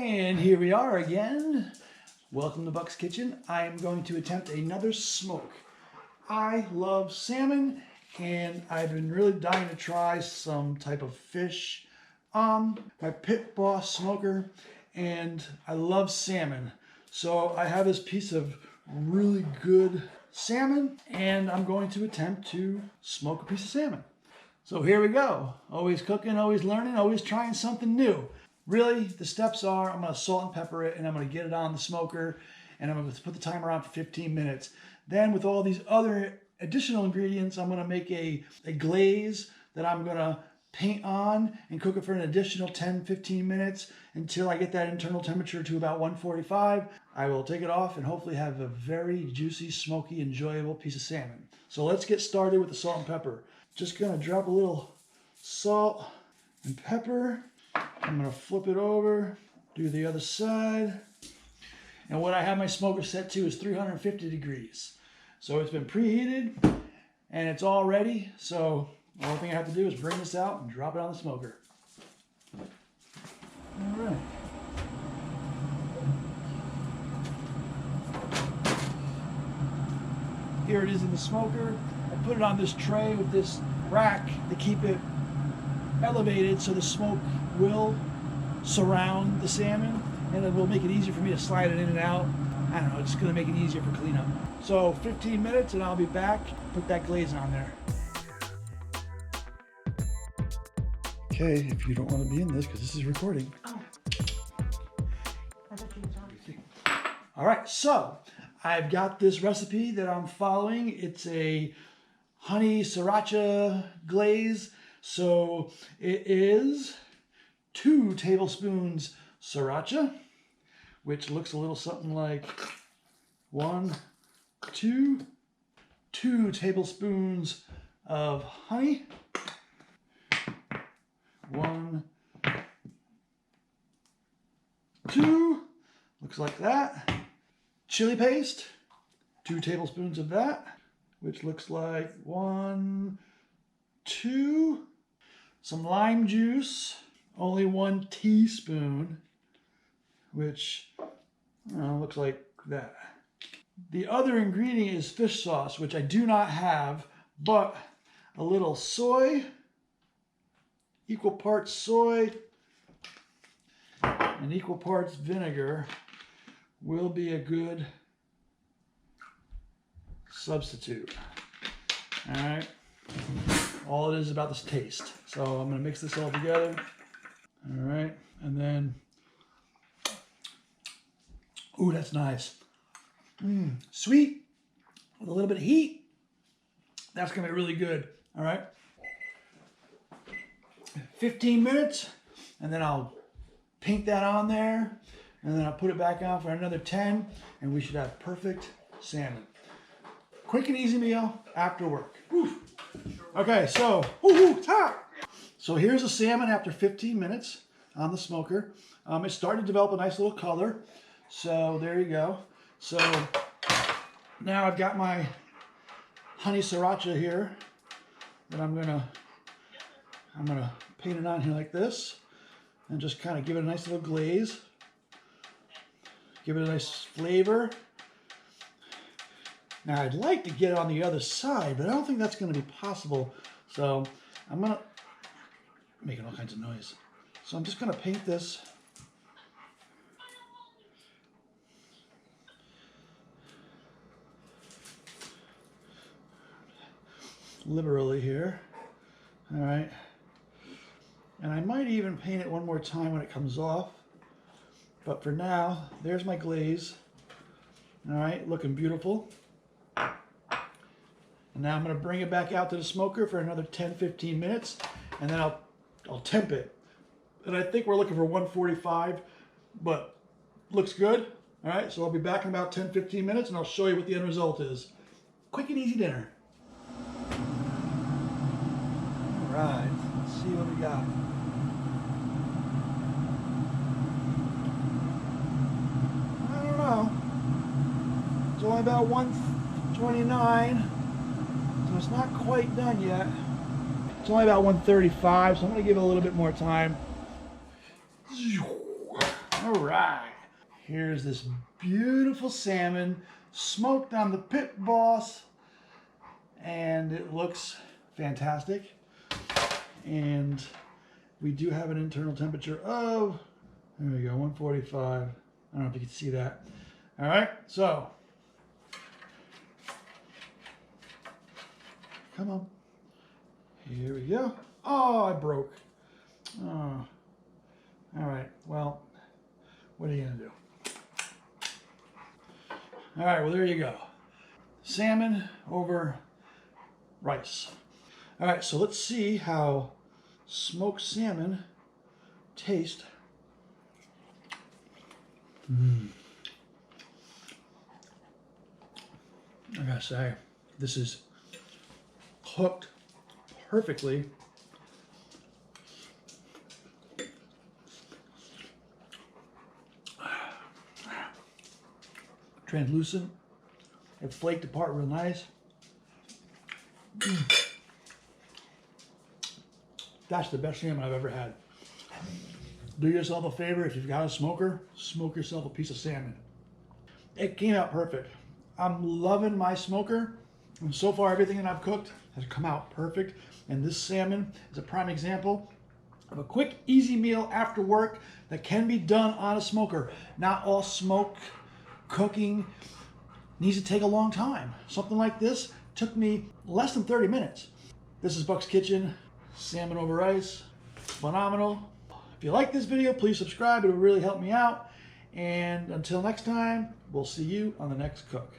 And here we are again. Welcome to Buck's Kitchen. I am going to attempt another smoke. I love salmon, and I've been really dying to try some type of fish on my Pit Boss smoker, and I love salmon. So I have this piece of really good salmon, and I'm going to attempt to smoke a piece of salmon. So here we go. Always cooking, always learning, always trying something new. Really, the steps are, I'm going to salt and pepper it, and I'm going to get it on the smoker, and I'm going to put the timer on for 15 minutes. Then with all these other additional ingredients, I'm going to make a glaze that I'm going to paint on and cook it for an additional 10-15 minutes until I get that internal temperature to about 145. I will take it off and hopefully have a very juicy, smoky, enjoyable piece of salmon. So let's get started with the salt and pepper. Just going to drop a little salt and pepper. I'm going to flip it over, do the other side. And what I have my smoker set to is 350 degrees. So it's been preheated and it's all ready. So the only thing I have to do is bring this out and drop it on the smoker. All right. Here it is in the smoker. I put it on this tray with this rack to keep it elevated so the smoke will surround the salmon, and it will make it easier for me to slide it in and out. I don't know, it's gonna make it easier for cleanup. So 15 minutes and I'll be back, put that glaze on there. Okay, if you don't want to be in this, because this is recording. Oh. I thought you was on. All right, so I've got this recipe that I'm following. It's a Honey Sriracha Glaze. So it is 2 tablespoons sriracha, which looks a little something like 2 tablespoons of honey, 1, 2, looks like that. Chili paste, 2 tablespoons of that, which looks like 1, 2. Some lime juice, only 1 teaspoon, which looks like that. The other ingredient is fish sauce, which I do not have, but a little soy, equal parts soy and equal parts vinegar will be a good substitute. All right. All it is about this taste. So I'm going to mix this all together. All right. And then, ooh, that's nice. Sweet with a little bit of heat. That's going to be really good. All right. 15 minutes, and then I'll paint that on there, and then I'll put it back on for another 10, and we should have perfect salmon. Quick and easy meal after work. Whew. Okay, so, it's hot. So here's the salmon after 15 minutes on the smoker. It's starting to develop a nice little color. So there you go. So now I've got my honey sriracha here that I'm gonna paint it on here like this and just kind of give it a nice little glaze. Give it a nice flavor. Now I'd like to get it on the other side, but I don't think that's going to be possible. So I'm going to making all kinds of noise. So I'm just going to paint this liberally here. All right. And I might even paint it one more time when it comes off. But for now, there's my glaze. All right, looking beautiful. And now I'm going to bring it back out to the smoker for another 10-15 minutes, and then I'll temp it. And I think we're looking for 145, but looks good. All right, so I'll be back in about 10-15 minutes, and I'll show you what the end result is. Quick and easy dinner. All right, let's see what we got. I don't know. It's only about 129. So it's not quite done yet. It's only about 135, so I'm going to give it a little bit more time. All right, here's this beautiful salmon smoked on the Pit Boss, and it looks fantastic. And we do have an internal temperature of, there we go, 145. I don't know if you can see that. All right, so come on. Here we go. Oh, I broke. Oh. All right, well, what are you gonna do? All right, well, there you go. Salmon over rice. All right, so let's see how smoked salmon tastes. I gotta say, this is cooked perfectly. Translucent. It flaked apart real nice. That's the best salmon I've ever had. Do yourself a favor, if you've got a smoker, smoke yourself a piece of salmon. It came out perfect. I'm loving my smoker, and so far everything that I've cooked has come out perfect. And this salmon is a prime example of a quick, easy meal after work that can be done on a smoker. Not all smoke cooking needs to take a long time. Something like this took me less than 30 minutes. This is Buck's Kitchen, salmon over rice, phenomenal. If you like this video, please subscribe. It will really help me out. And until next time, we'll see you on the next cook.